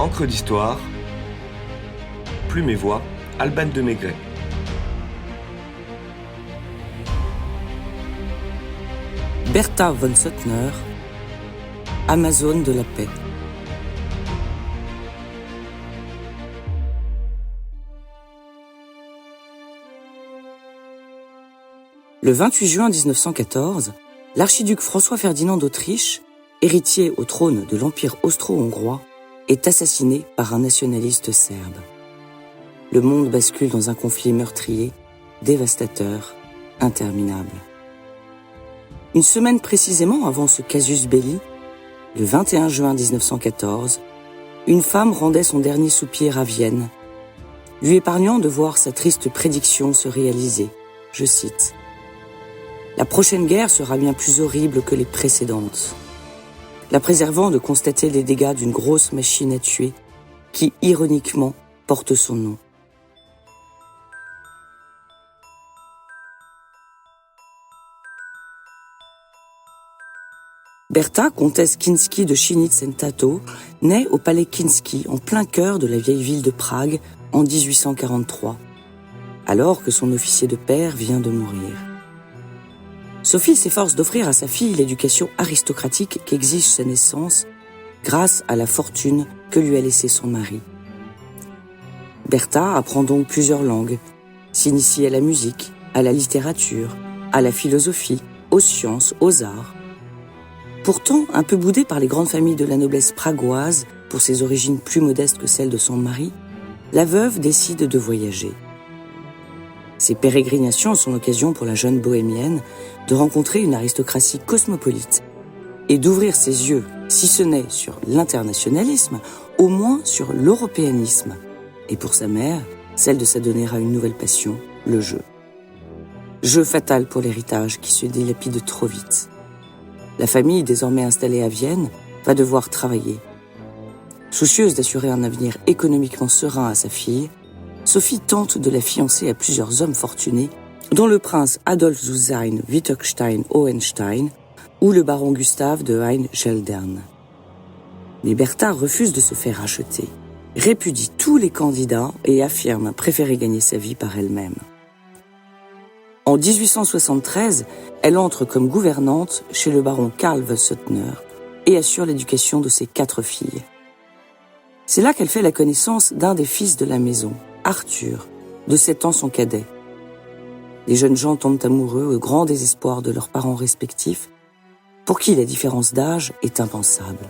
Encre d'histoire, Plume et Voix, Alban de Maigret. Bertha von Suttner, Amazone de la paix. Le 28 juin 1914, l'archiduc François-Ferdinand d'Autriche, héritier au trône de l'Empire austro-hongrois, est assassiné par un nationaliste serbe. Le monde bascule dans un conflit meurtrier, dévastateur, interminable. Une semaine précisément avant ce casus belli, le 21 juin 1914, une femme rendait son dernier soupir à Vienne, lui épargnant de voir sa triste prédiction se réaliser. Je cite : « La prochaine guerre sera bien plus horrible que les précédentes », la préservant de constater les dégâts d'une grosse machine à tuer qui, ironiquement, porte son nom. Bertha, comtesse Kinsky de Chinitz-en-Tato, naît au palais Kinsky, en plein cœur de la vieille ville de Prague, en 1843, alors que son officier de père vient de mourir. Sophie s'efforce d'offrir à sa fille l'éducation aristocratique qu'exige sa naissance, grâce à la fortune que lui a laissée son mari. Bertha apprend donc plusieurs langues, s'initie à la musique, à la littérature, à la philosophie, aux sciences, aux arts. Pourtant, un peu boudée par les grandes familles de la noblesse pragoise, pour ses origines plus modestes que celles de son mari, la veuve décide de voyager. Ces pérégrinations sont l'occasion pour la jeune bohémienne de rencontrer une aristocratie cosmopolite et d'ouvrir ses yeux, si ce n'est sur l'internationalisme, au moins sur l'européanisme. Et pour sa mère, celle de s'adonner à une nouvelle passion, le jeu. Jeu fatal pour l'héritage qui se dilapide trop vite. La famille, désormais installée à Vienne, va devoir travailler. Soucieuse d'assurer un avenir économiquement serein à sa fille, Sophie tente de la fiancer à plusieurs hommes fortunés, dont le prince Adolf zu Sein-Wittgenstein-Hohenstein ou le baron Gustave de Hein-Geldern. Mais Bertha refuse de se faire acheter, répudie tous les candidats et affirme préférer gagner sa vie par elle-même. En 1873, elle entre comme gouvernante chez le baron Karl von Suttner et assure l'éducation de ses 4 filles. C'est là qu'elle fait la connaissance d'un des fils de la maison, Arthur, de 7 ans son cadet. Les jeunes gens tombent amoureux au grand désespoir de leurs parents respectifs, pour qui la différence d'âge est impensable.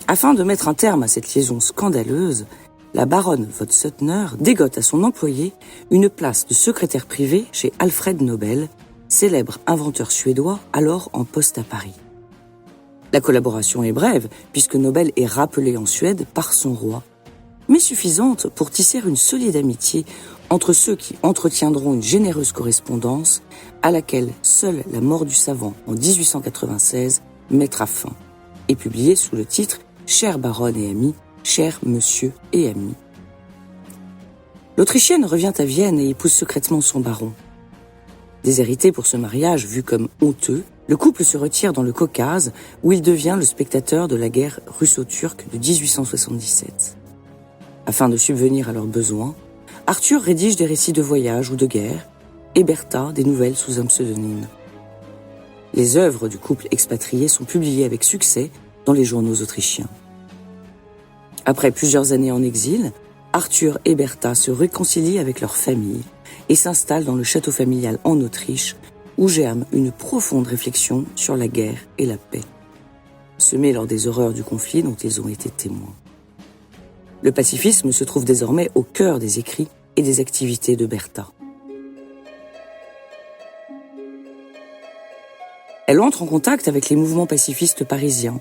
Afin de mettre un terme à cette liaison scandaleuse, la baronne von Suttner dégote à son employé une place de secrétaire privé chez Alfred Nobel, célèbre inventeur suédois alors en poste à Paris. La collaboration est brève, puisque Nobel est rappelé en Suède par son roi, mais suffisante pour tisser une solide amitié entre ceux qui entretiendront une généreuse correspondance à laquelle seule la mort du savant en 1896 mettra fin, et publiée sous le titre « Chère baronne et amie, cher monsieur et ami ». L'Autrichienne revient à Vienne et épouse secrètement son baron. Déshéritée pour ce mariage vu comme honteux, le couple se retire dans le Caucase où il devient le spectateur de la guerre russo-turque de 1877. Afin de subvenir à leurs besoins, Arthur rédige des récits de voyage ou de guerre et Bertha des nouvelles sous un pseudonyme. Les œuvres du couple expatrié sont publiées avec succès dans les journaux autrichiens. Après plusieurs années en exil, Arthur et Bertha se réconcilient avec leur famille et s'installent dans le château familial en Autriche, où germe une profonde réflexion sur la guerre et la paix, semée lors des horreurs du conflit dont ils ont été témoins. Le pacifisme se trouve désormais au cœur des écrits et des activités de Bertha. Elle entre en contact avec les mouvements pacifistes parisiens,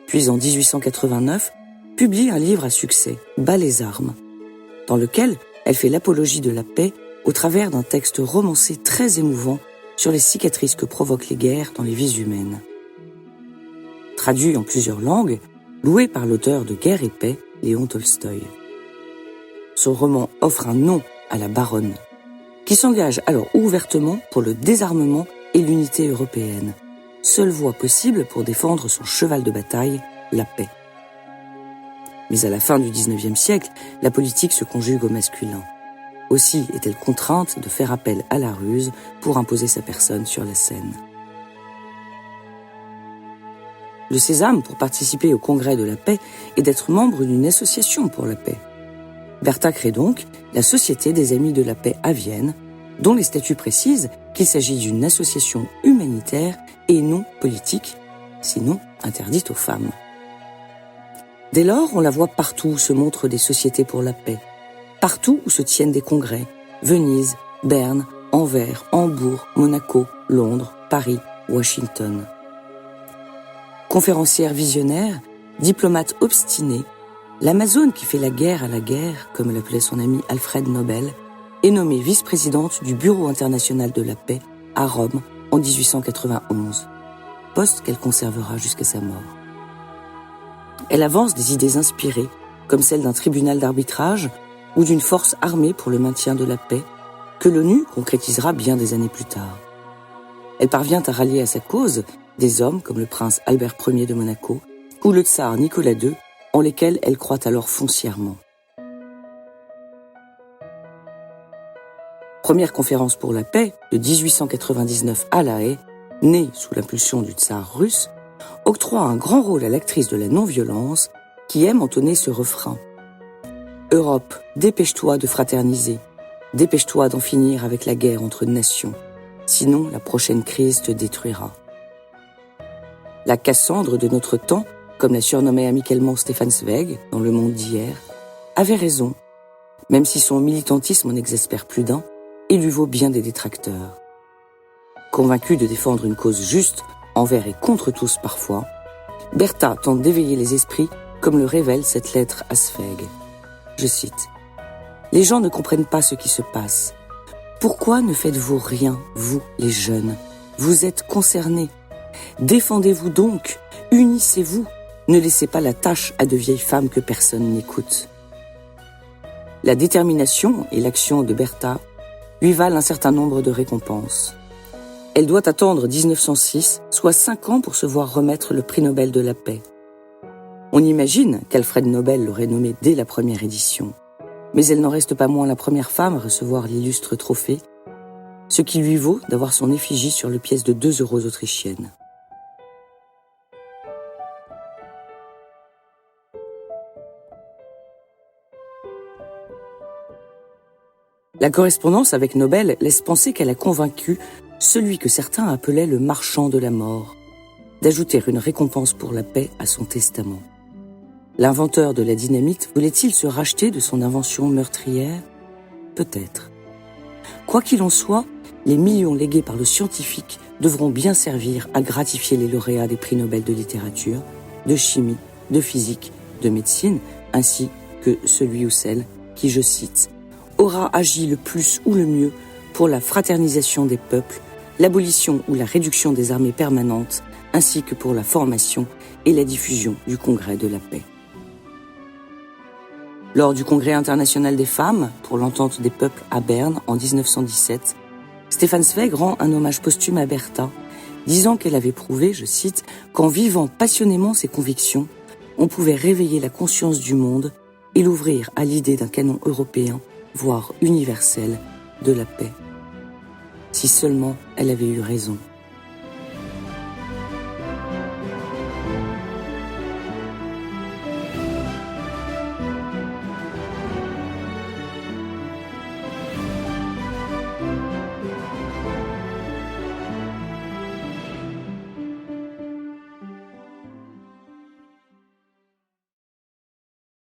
puis en 1889, publie un livre à succès, Bas les armes, dans lequel elle fait l'apologie de la paix au travers d'un texte romancé très émouvant sur les cicatrices que provoquent les guerres dans les vies humaines. Traduit en plusieurs langues, loué par l'auteur de Guerre et paix, Léon Tolstoï. Son roman offre un nom à la baronne. qui s'engage alors ouvertement pour le désarmement et l'unité européenne, seule voie possible pour défendre son cheval de bataille, la paix. Mais à la fin du XIXe siècle, la politique se conjugue au masculin. Aussi est-elle contrainte de faire appel à la ruse pour imposer sa personne sur la scène. Le sésame pour participer au Congrès de la paix est d'être membre d'une association pour la paix. Bertha crée donc la Société des Amis de la Paix à Vienne, dont les statuts précisent qu'il s'agit d'une association humanitaire et non politique, sinon interdite aux femmes. Dès lors, on la voit partout où se montrent des sociétés pour la paix, partout où se tiennent des congrès, Venise, Berne, Anvers, Hambourg, Monaco, Londres, Paris, Washington. Conférencière visionnaire, diplomate obstinée, l'Amazone qui fait la guerre à la guerre, comme l'appelait son ami Alfred Nobel, est nommée vice-présidente du Bureau international de la paix à Rome en 1891, poste qu'elle conservera jusqu'à sa mort. Elle avance des idées inspirées, comme celle d'un tribunal d'arbitrage ou d'une force armée pour le maintien de la paix, que l'ONU concrétisera bien des années plus tard. Elle parvient à rallier à sa cause des hommes comme le prince Albert Ier de Monaco ou le tsar Nicolas II, en lesquels elle croit alors foncièrement. Première conférence pour la paix de 1899 à La Haye, née sous l'impulsion du tsar russe, octroie un grand rôle à l'actrice de la non-violence qui aime entonner ce refrain. Europe, dépêche-toi de fraterniser, dépêche-toi d'en finir avec la guerre entre nations, sinon la prochaine crise te détruira. La Cassandre de notre temps, comme l'a surnommé amicalement Stefan Zweig dans Le Monde d'hier, avait raison, même si son militantisme en exaspère plus d'un et lui vaut bien des détracteurs. Convaincue de défendre une cause juste, envers et contre tous parfois, Bertha tente d'éveiller les esprits comme le révèle cette lettre à Zweig. Je cite « Les gens ne comprennent pas ce qui se passe. Pourquoi ne faites-vous rien, vous, les jeunes? Vous êtes concernés. Défendez-vous donc, unissez-vous. Ne laissez pas la tâche à de vieilles femmes que personne n'écoute. » La détermination et l'action de Bertha lui valent un certain nombre de récompenses. Elle doit attendre 1906, soit 5 ans pour se voir remettre le prix Nobel de la paix. On imagine qu'Alfred Nobel l'aurait nommée dès la première édition, mais elle n'en reste pas moins la première femme à recevoir l'illustre trophée, ce qui lui vaut d'avoir son effigie sur le pièce de 2 € autrichienne. La correspondance avec Nobel laisse penser qu'elle a convaincu celui que certains appelaient le marchand de la mort, d'ajouter une récompense pour la paix à son testament. L'inventeur de la dynamite voulait-il se racheter de son invention meurtrière? Peut-être. Quoi qu'il en soit, les millions légués par le scientifique devront bien servir à gratifier les lauréats des prix Nobel de littérature, de chimie, de physique, de médecine, ainsi que celui ou celle qui, je cite, aura agi le plus ou le mieux pour la fraternisation des peuples, l'abolition ou la réduction des armées permanentes, ainsi que pour la formation et la diffusion du Congrès de la paix. Lors du Congrès international des femmes pour l'entente des peuples à Berne en 1917, Stefan Zweig rend un hommage posthume à Bertha, disant qu'elle avait prouvé, je cite, qu'en vivant passionnément ses convictions, on pouvait réveiller la conscience du monde et l'ouvrir à l'idée d'un canon européen, voire universel, de la paix. Si seulement elle avait eu raison.